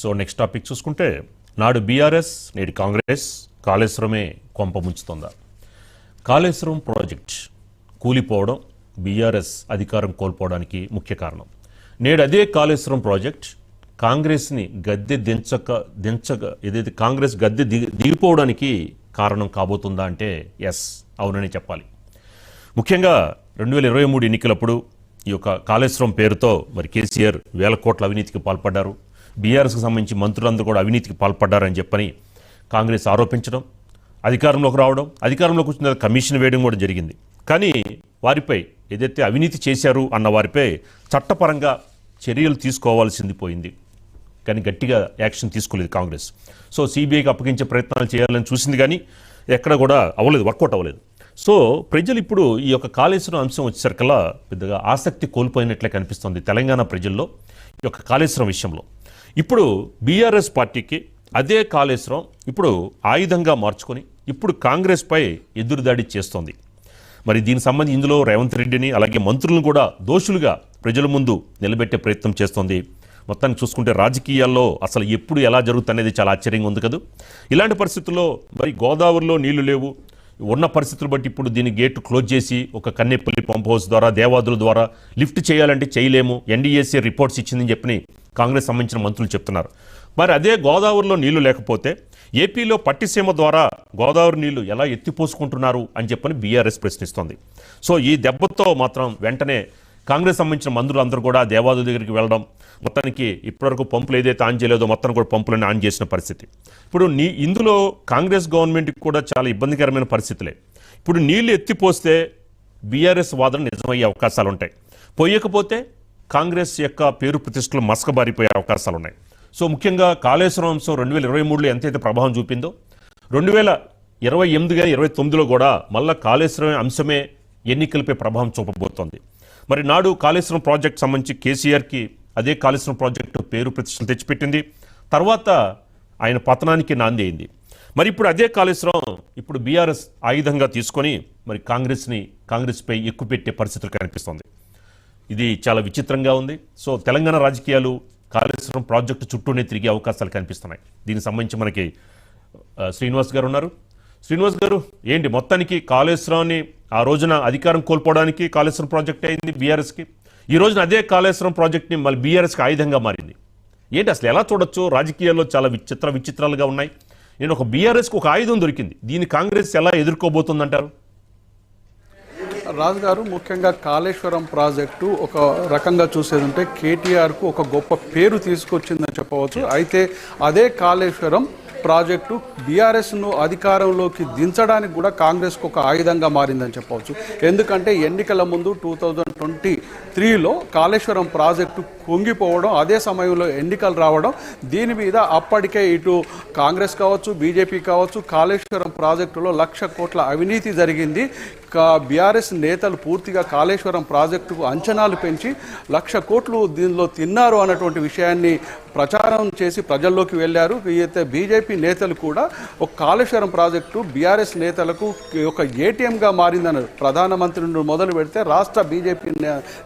So next topic చూసుకుంటే నాడు BRS నేడు కాంగ్రెస్ కాళేశ్వరమే కొంప ముంచుతోందా? కాళేశ్వరం ప్రాజెక్ట్ కూలిపోవడం బీఆర్ఎస్ అధికారం కోల్పోవడానికి ముఖ్య కారణం. నేడు అదే కాళేశ్వరం ప్రాజెక్ట్ కాంగ్రెస్ని గద్దె దించక ఏదైతే కాంగ్రెస్ గద్దె దిగిపోవడానికి కారణం కాబోతుందా అంటే ఎస్, అవునని చెప్పాలి. ముఖ్యంగా 2023 ఎన్నికలప్పుడు ఈ యొక్క కాళేశ్వరం పేరుతో మరి కేసీఆర్ వేల కోట్ల అవినీతికి పాల్పడ్డారు, బీఆర్ఎస్కి సంబంధించి మంత్రులందరూ కూడా అవినీతికి పాల్పడ్డారని చెప్పని కాంగ్రెస్ ఆరోపించడం, అధికారంలోకి రావడం, అధికారంలోకి వచ్చిన కమిషన్ వేయడం కూడా జరిగింది. కానీ వారిపై ఏదైతే అవినీతి చేశారు అన్న వారిపై చట్టపరంగా చర్యలు తీసుకోవాల్సింది పోయింది, కానీ గట్టిగా యాక్షన్ తీసుకోలేదు కాంగ్రెస్. సో సిబిఐకి అప్పగించే ప్రయత్నాలు చేయాలని చూసింది, కానీ ఎక్కడ కూడా అవ్వలేదు, వర్కౌట్ అవ్వలేదు. సో ప్రజలు ఇప్పుడు ఈ యొక్క కాళేశ్వరం అంశం వచ్చేసరికల్లా పెద్దగా ఆసక్తి కోల్పోయినట్లే కనిపిస్తుంది తెలంగాణ ప్రజల్లో ఈ యొక్క కాళేశ్వరం విషయంలో. ఇప్పుడు బీఆర్ఎస్ పార్టీకి అదే కాళేశ్వరం ఇప్పుడు ఆయుధంగా మార్చుకొని ఇప్పుడు కాంగ్రెస్పై ఎదురుదాడి చేస్తోంది. మరి దీనికి సంబంధించి ఇందులో రేవంత్ రెడ్డిని అలాగే మంత్రులను కూడా దోషులుగా ప్రజల ముందు నిలబెట్టే ప్రయత్నం చేస్తోంది. మొత్తానికి చూసుకుంటే రాజకీయాల్లో అసలు ఎప్పుడు ఎలా జరుగుతుందనేది చాలా ఆశ్చర్యంగా ఉంది కదా. ఇలాంటి పరిస్థితుల్లో మరి గోదావరిలో నీళ్లు లేవు, ఉన్న పరిస్థితులు బట్టి ఇప్పుడు దీని గేటు క్లోజ్ చేసి ఒక కన్నెపల్లి పంప్ హౌస్ ద్వారా దేవాదుల ద్వారా లిఫ్ట్ చేయాలంటే చేయలేము, ఎన్డీఏసీ రిపోర్ట్స్ ఇచ్చిందని చెప్పి కాంగ్రెస్ సంబంధించిన మంత్రులు చెప్తున్నారు. మరి అదే గోదావరిలో నీళ్లు లేకపోతే ఏపీలో పట్టిసీమ ద్వారా గోదావరి నీళ్లు ఎలా ఎత్తిపోసుకుంటున్నారు అని చెప్పని బీఆర్ఎస్ ప్రశ్నిస్తోంది. సో ఈ దెబ్బతో మాత్రం వెంటనే కాంగ్రెస్ సంబంధించిన మంత్రులు అందరూ కూడా దేవాదుల దగ్గరికి వెళ్ళడం, మొత్తానికి ఇప్పటివరకు పంపులు ఏదైతే ఆన్ చేయలేదో మొత్తం కూడా పంపులను ఆన్ చేసిన పరిస్థితి. ఇప్పుడు ఇందులో కాంగ్రెస్ గవర్నమెంట్కి కూడా చాలా ఇబ్బందికరమైన పరిస్థితులే. ఇప్పుడు నీళ్లు ఎత్తిపోస్తే బీఆర్ఎస్ వాదన నిజమయ్యే అవకాశాలు ఉంటాయి, పోయకపోతే కాంగ్రెస్ యొక్క పేరు ప్రతిష్టలు మసకబారిపోయే అవకాశాలు ఉన్నాయి. సో ముఖ్యంగా కాళేశ్వరం అంశం 2023లో ఎంతైతే ప్రభావం చూపిందో 2028 కానీ 2029లో కూడా మళ్ళా కాళేశ్వరం అంశమే ఎన్నికలపై ప్రభావం చూపబోతోంది. మరి నాడు కాళేశ్వరం ప్రాజెక్ట్ సంబంధించి కేసీఆర్కి అదే కాళేశ్వరం ప్రాజెక్టు పేరు ప్రతిష్టలు తెచ్చిపెట్టింది, తర్వాత ఆయన పతనానికి నాంది అయింది. మరి ఇప్పుడు అదే కాళేశ్వరం ఇప్పుడు బీఆర్ఎస్ ఆయుధంగా తీసుకొని మరి కాంగ్రెస్పై ఎక్కుపెట్టే పరిస్థితులు కనిపిస్తుంది. ఇది చాలా విచిత్రంగా ఉంది. సో తెలంగాణ రాజకీయాలు కాళేశ్వరం ప్రాజెక్టు చుట్టూనే తిరిగే అవకాశాలు కనిపిస్తున్నాయి. దీనికి సంబంధించి మనకి శ్రీనివాస్ గారు ఉన్నారు. శ్రీనివాస్ గారు, ఏంటి మొత్తానికి కాళేశ్వరాన్ని ఆ రోజున అధికారం కోల్పోవడానికి కాళేశ్వరం ప్రాజెక్ట్ అయింది బీఆర్ఎస్కి, ఈ రోజున అదే కాళేశ్వరం ప్రాజెక్ట్ని మళ్ళీ బీఆర్ఎస్కి ఆయుధంగా మారింది. ఏంటి అసలు ఎలా చూడొచ్చు? రాజకీయాల్లో చాలా విచిత్రాలుగా ఉన్నాయి. నేను ఒక బీఆర్ఎస్కి ఒక ఆయుధం దొరికింది, దీన్ని కాంగ్రెస్ ఎలా ఎదుర్కోబోతుందంటారు? రాజు గారు, ముఖ్యంగా కాళేశ్వరం ప్రాజెక్టు ఒక రకంగా చూసేది ఉంటే కేటీఆర్కు ఒక గొప్ప పేరు తీసుకొచ్చిందని చెప్పవచ్చు. అయితే అదే కాళేశ్వరం ప్రాజెక్టు బీఆర్ఎస్ను అధికారంలోకి దించడానికి కూడా కాంగ్రెస్కు ఒక ఆయుధంగా మారిందని చెప్పవచ్చు. ఎందుకంటే ఎన్నికల ముందు 2023లో కాళేశ్వరం ప్రాజెక్టు కుంగిపోవడం, అదే సమయంలో ఎన్నికలు రావడం, దీని మీద అప్పటికే ఇటు కాంగ్రెస్ కావచ్చు, బీజేపీ కావచ్చు, కాళేశ్వరం ప్రాజెక్టులో 1,00,000 కోట్ల అవినీతి జరిగింది. బీఆర్ఎస్ నేతలు పూర్తిగా కాళేశ్వరం ప్రాజెక్టుకు అంచనాలు పెంచి 1,00,000 కోట్లు దీనిలో తిన్నారు అన్నటువంటి విషయాన్ని ప్రచారం చేసి ప్రజల్లోకి వెళ్ళారు. అయితే బీజేపీ నేతలు కూడా ఒక కాళేశ్వరం ప్రాజెక్టు బీఆర్ఎస్ నేతలకు ఒక ఏటీఎంగా మారిందన్నారు. ప్రధానమంత్రి నుండి మొదలు పెడితే రాష్ట్ర బీజేపీ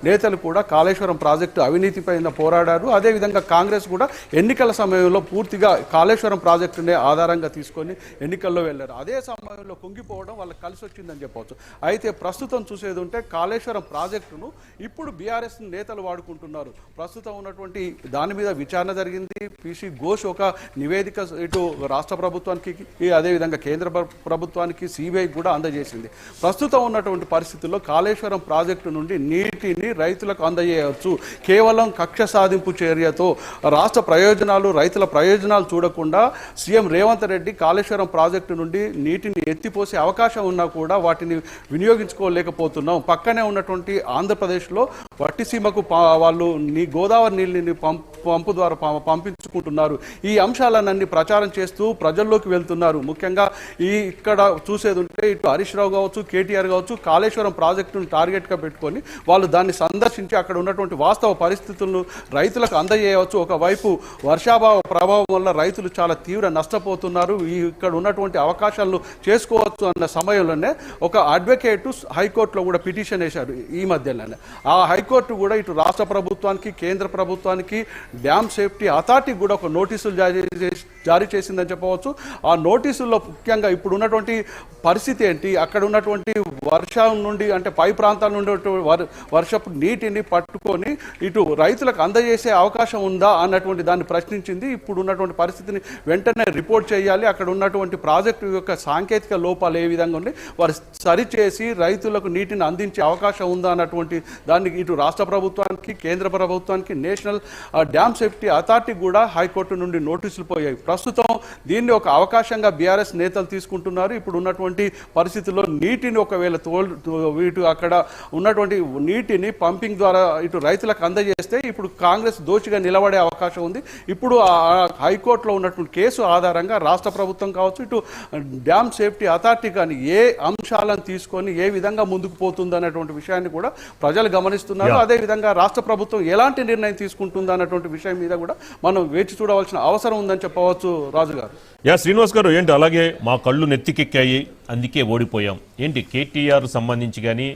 నేతలు కూడా కాళేశ్వరం ప్రాజెక్టు అవినీతి పైన పోరాడారు. అదేవిధంగా కాంగ్రెస్ కూడా ఎన్నికల సమయంలో పూర్తిగా కాళేశ్వరం ప్రాజెక్టునే ఆధారంగా తీసుకొని ఎన్నికల్లో వెళ్ళారు. అదే సమయంలో కుంగిపోవడం వాళ్ళకి కలిసి వచ్చిందని చెప్పవచ్చు. అయితే ప్రస్తుతం చూసేది ఉంటే కాళేశ్వరం ప్రాజెక్టును ఇప్పుడు బీఆర్ఎస్ నేతలు వాడుకుంటున్నారు. ప్రస్తుతం ఉన్నటువంటి దాని మీద విచారణ జరిగింది. పిసి ఘోష్ ఒక నివేదిక ఇటు రాష్ట్ర ప్రభుత్వానికి, అదేవిధంగా కేంద్ర ప్రభుత్వానికి, సిబిఐకి కూడా అందజేసింది. ప్రస్తుతం ఉన్నటువంటి పరిస్థితుల్లో కాళేశ్వరం ప్రాజెక్టు నుండి నీటిని రైతులకు అందజేయవచ్చు. కేవలం కక్ష సాధింపు చర్యతో రాష్ట్ర ప్రయోజనాలు, రైతుల ప్రయోజనాలు చూడకుండా సీఎం రేవంత్ రెడ్డి కాళేశ్వరం ప్రాజెక్టు నుండి నీటిని ఎత్తిపోసే అవకాశం ఉన్నా కూడా వాటిని వినియోగించుకోలేకపోతున్నాం. పక్కనే ఉన్నటువంటి ఆంధ్రప్రదేశ్లో పట్టిసీమకు వాళ్ళు గోదావరి నీళ్ళని పంపు ద్వారా పంపించుకుంటున్నారు. ఈ అంశాలన్నీ ప్రచారం చేస్తూ ప్రజల్లోకి వెళ్తున్నారు. ముఖ్యంగా ఇక్కడ చూసేది ఉంటే ఇటు హరీష్ రావు కావచ్చు, కేటీఆర్ కావచ్చు, కాళేశ్వరం ప్రాజెక్టును టార్గెట్గా పెట్టుకొని వాళ్ళు దాన్ని సందర్శించి అక్కడ ఉన్నటువంటి వాస్తవ పరిస్థితులను రైతులకు అందజేయవచ్చు. ఒకవైపు వర్షాభావ ప్రభావం వల్ల రైతులు చాలా తీవ్ర నష్టపోతున్నారు. ఇక్కడ ఉన్నటువంటి అవకాశాలను చేసుకోవచ్చు అన్న సమయంలోనే ఒక అడ్వకేట్ అడ్వకేట్ హైకోర్టులో కూడా పిటిషన్ వేశారు ఈ మధ్యలోనే. ఆ హైకోర్టు కూడా ఇటు రాష్ట్ర ప్రభుత్వానికి కేంద్ర ప్రభుత్వానికి డ్యామ్ సేఫ్టీ అథారిటీకి కూడా ఒక నోటీసులు జారీ చేసిందని చెప్పవచ్చు. ఆ నోటీసుల్లో ముఖ్యంగా ఇప్పుడు ఉన్నటువంటి పరిస్థితి ఏంటి, అక్కడ ఉన్నటువంటి వర్షం నుండి అంటే పై ప్రాంతాల నుండి వర్షపు నీటిని పట్టుకొని ఇటు రైతులకు అందజేసే అవకాశం ఉందా అన్నటువంటి దాన్ని ప్రశ్నించింది. ఇప్పుడు ఉన్నటువంటి పరిస్థితిని వెంటనే రిపోర్ట్ చేయాలి, అక్కడ ఉన్నటువంటి ప్రాజెక్టు యొక్క సాంకేతిక లోపాలు ఏ విధంగా ఉన్నాయి వారు సరిచేసి రైతులకు నీటిని అందించే అవకాశం ఉందా అన్నటువంటి దానికి ఇటు రాష్ట్ర ప్రభుత్వానికి కేంద్ర ప్రభుత్వానికి నేషనల్ డ్యామ్ సేఫ్టీ అథారిటీ కూడా హైకోర్టు నుండి నోటీసులు పోయాయి. ప్రస్తుతం దీన్ని ఒక అవకాశంగా బీఆర్ఎస్ నేతలు తీసుకుంటున్నారు. ఇప్పుడు ఉన్నటువంటి పరిస్థితుల్లో నీటిని ఒకవేళ ఇటు అక్కడ ఉన్నటువంటి నీటిని పంపింగ్ ద్వారా ఇటు రైతులకు అందజేస్తే ఇప్పుడు కాంగ్రెస్ దోషిగా నిలబడే అవకాశం ఉంది. ఇప్పుడు ఆ హైకోర్టులో ఉన్నటువంటి కేసు ఆధారంగా రాష్ట్ర ప్రభుత్వం కావచ్చు ఇటు డ్యామ్ సేఫ్టీ అథారిటీ కానీ ఏ అంశాలను తీసుకొని ఏ విధంగా ముందుకు పోతుంది అన్నటువంటి విషయాన్ని కూడా ప్రజలు గమనిస్తున్నారు. అదేవిధంగా రాష్ట్ర ప్రభుత్వం ఎలాంటి నిర్ణయం తీసుకుంటుంది అన్నటువంటి విషయం మీద కూడా మనం వేచి చూడవలసిన అవసరం ఉందని చెప్పవచ్చు. రాజు గారు. శ్రీనివాస్ గారు, ఏంటి అలాగే మా కళ్ళు నెత్తికెక్కాయి అందుకే ఓడిపోయాం ఏంటి కేటీఆర్ సంబంధించి కానీ